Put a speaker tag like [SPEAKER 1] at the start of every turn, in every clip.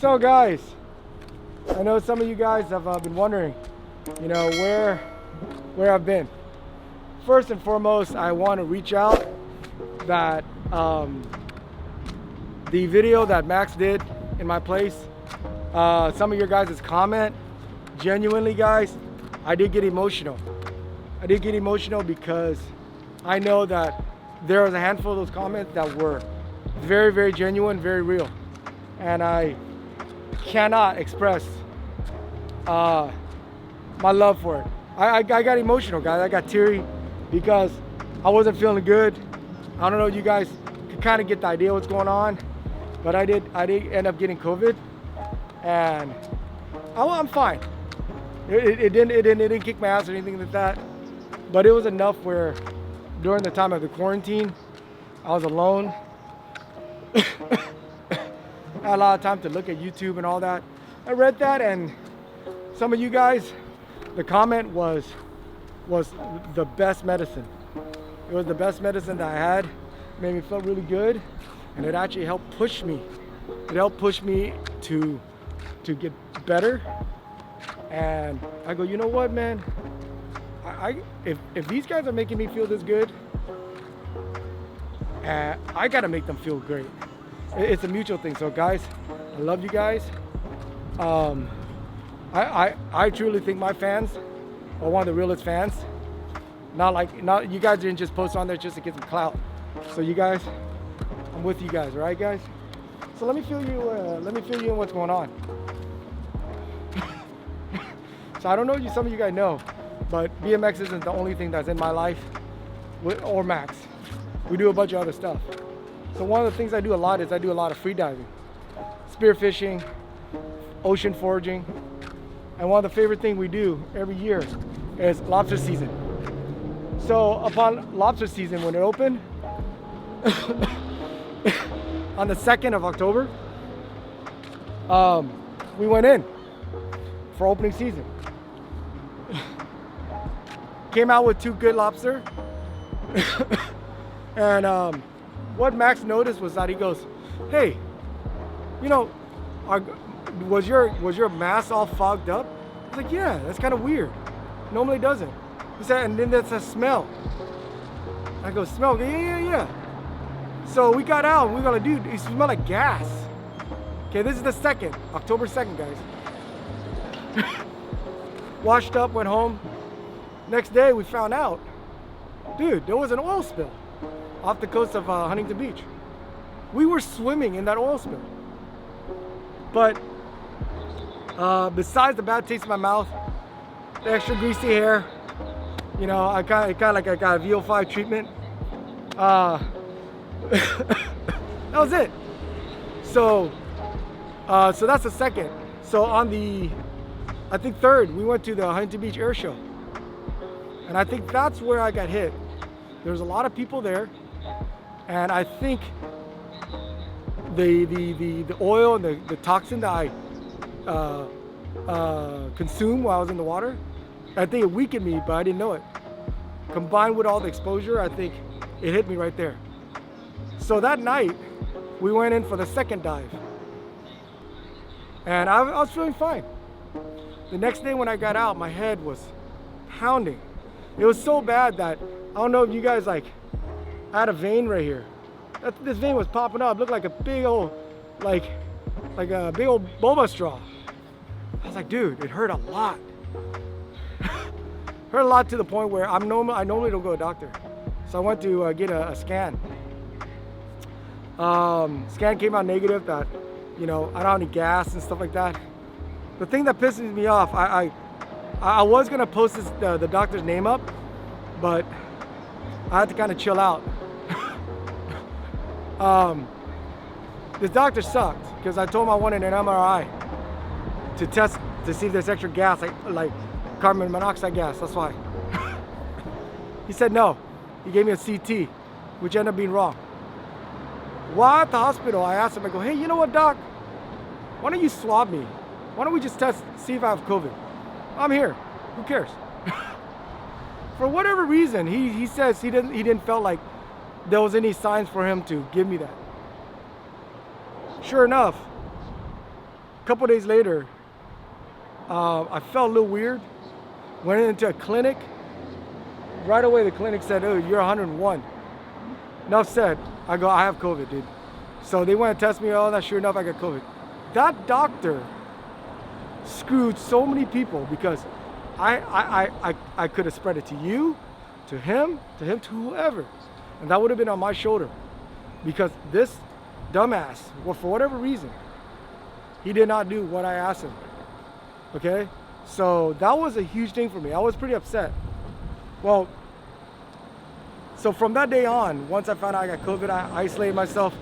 [SPEAKER 1] So guys, I know some of you guys have been wondering, where I've been. First and foremost, I want to reach out that the video that Max did in my place, some of your guys' comment, genuinely guys, I did get emotional. I did get emotional because I know that there was a handful of those comments that were very, very genuine, very real. And I cannot express my love for it. I got emotional, guys. I got teary because I wasn't feeling good. I don't know, you guys could kind of get the idea what's going on, but I did end up getting COVID, and I'm fine. It didn't kick my ass or anything like that, but it was enough where during the time of the quarantine, I was alone. I had a lot of time to look at YouTube and all that. I read that, and some of you guys, the comment was the best medicine. It was the best medicine that I had. It made me feel really good, and it actually helped push me. It helped push me to get better. And I go, you know what, man? If these guys are making me feel this good, I gotta make them feel great. It's a mutual thing. So guys, I love you guys. I truly think my fans are one of the realest fans. Not you guys didn't just post on there just to get some clout. So you guys, I'm with you guys, all right, guys? So let me fill you in what's going on. So I don't know some of you guys know, but BMX isn't the only thing that's in my life, or Max. We do a bunch of other stuff. So one of the things I do a lot is I do a lot of free diving, spearfishing, ocean foraging, and one of the favorite things we do every year is lobster season. So upon lobster season, when it opened, on the 2nd of October, we went in for opening season. Came out with 2 good lobster. And what Max noticed was that he goes, hey, was your mask all fogged up? I was like, yeah, that's kind of weird. Normally it doesn't. He said, and then there's a smell. I go, smell? Yeah. So we got out and we're gonna, dude, it smelled like gas. Okay, this is the 2nd, October 2nd, guys. Washed up, went home. Next day we found out, dude, there was an oil spill off the coast of Huntington Beach. We were swimming in that oil spill. But besides the bad taste in my mouth, the extra greasy hair, I kind of like I got a VO5 treatment. That was it. So that's the 2nd. So on the, I think 3rd, we went to the Huntington Beach Air Show, and I think that's where I got hit. There was a lot of people there, and I think the oil and the toxin that I consumed while I was in the water, I think it weakened me, but I didn't know it. Combined with all the exposure, I think it hit me right there. So that night, we went in for the 2nd dive, and I was feeling fine. The next day when I got out, my head was pounding. It was so bad that, I don't know if you guys I had a vein right here. This vein was popping up, looked like a big old, like a big old boba straw. I was like, dude, it hurt a lot. Hurt a lot to the point where I normally don't go to a doctor. So I went to get a scan. Scan came out negative that, I don't have any gas and stuff like that. The thing that pisses me off, I was gonna post the doctor's name up, but I had to kind of chill out. This doctor sucked because I told him I wanted an MRI to test to see if there's extra gas, like carbon monoxide gas. That's why. He said no. He gave me a CT, which ended up being wrong. While at the hospital, I asked him, I go, hey, you know what, doc? Why don't you swab me? Why don't we just see if I have COVID? I'm here. Who cares? For whatever reason, he says he didn't felt like there was any signs for him to give me that. Sure enough, couple days later, I felt a little weird. Went into a clinic. Right away, the clinic said, "Oh, you're 101." Enough said. I go, "I have COVID, dude." So they went and tested me. Oh, that sure enough, I got COVID. That doctor screwed so many people because I could have spread it to you, to him, to whoever, and that would have been on my shoulder, because this dumbass, well, for whatever reason, he did not do what I asked him. Okay, so that was a huge thing for me. I was pretty upset. Well, so from that day on, once I found out I got COVID, I isolated myself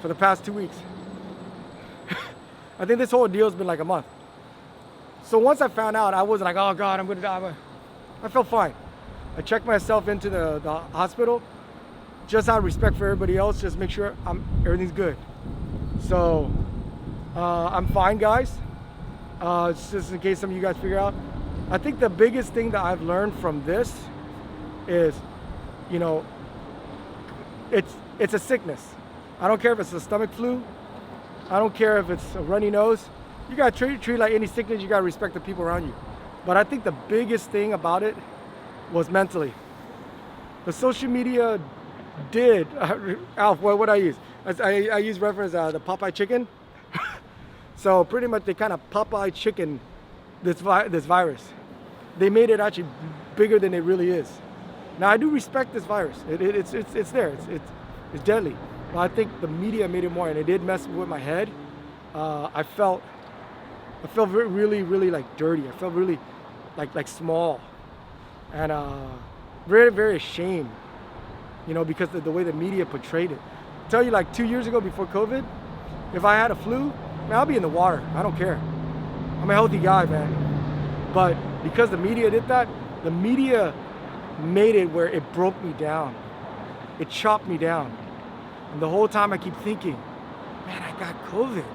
[SPEAKER 1] for the past 2 weeks. I think this whole deal's been like a month. So once I found out, I wasn't like, oh God, I'm gonna die. I felt fine. I checked myself into the hospital, just out of respect for everybody else, just make sure everything's good. So I'm fine, guys. Just in case some of you guys figure out. I think the biggest thing that I've learned from this is, you know, it's a sickness. I don't care if it's a stomach flu. I don't care if it's a runny nose. You gotta treat it like any sickness. You gotta respect the people around you. But I think the biggest thing about it was mentally. The social media did. Alf, what I use? I use reference the Popeye chicken. So pretty much they kind of Popeye chicken this virus. They made it actually bigger than it really is. Now I do respect this virus. It's there. It's deadly. But I think the media made it more, and it did mess with my head. I felt really, really like dirty. I felt really like small, and very, very ashamed. You know, because of the way the media portrayed it. I tell you, like 2 years ago, before COVID, if I had a flu, man, I'll be in the water. I don't care. I'm a healthy guy, man. But because the media did that, the media made it where it broke me down. It chopped me down. And the whole time I keep thinking, man, I got COVID.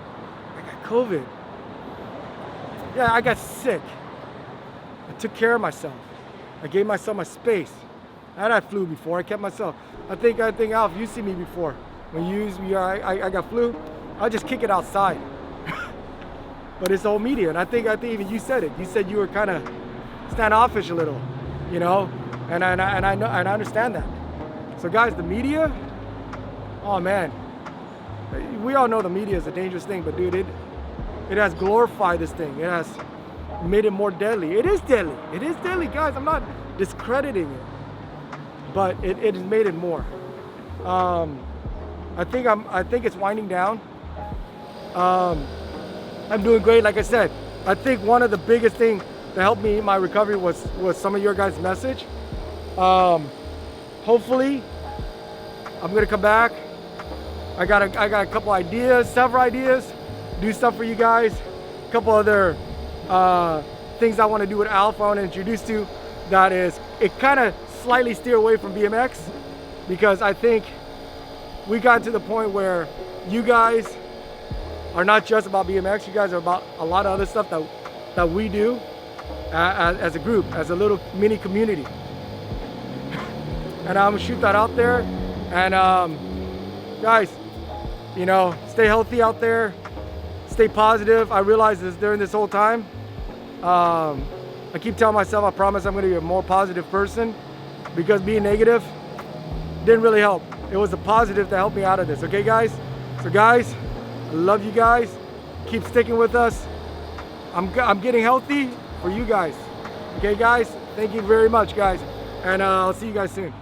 [SPEAKER 1] Yeah, I got sick. I took care of myself. I gave myself my space. I had flu before. I kept myself. I think Alf, you see me before. When I got flu, I just kick it outside. But it's the whole media, and I think even you said it. You said you were kind of standoffish a little, you know, and I know, and I understand that. So guys, the media, oh man, we all know the media is a dangerous thing, but dude, it has glorified this thing. It has made it more deadly. It is deadly. It is deadly, guys. I'm not discrediting it, but it has made it more. I think it's winding down. I'm doing great, like I said. I think one of the biggest things that helped me in my recovery was some of your guys' message. Hopefully, I'm gonna come back. I got a couple ideas, several ideas, do stuff for you guys. A couple other things I want to do with Alf, I want to introduce to. That is, it kind of slightly steer away from BMX, because I think we got to the point where you guys are not just about BMX. You guys are about a lot of other stuff that we do as a group, as a little mini community. And I'm gonna shoot that out there. And guys, you know, stay healthy out there, stay positive. I realized this during this whole time. I keep telling myself, I promise I'm gonna be a more positive person, because being negative didn't really help. It was the positive that helped me out of this, okay guys? So guys, I love you guys. Keep sticking with us. I'm getting healthy for you guys. Okay guys, thank you very much guys. And I'll see you guys soon.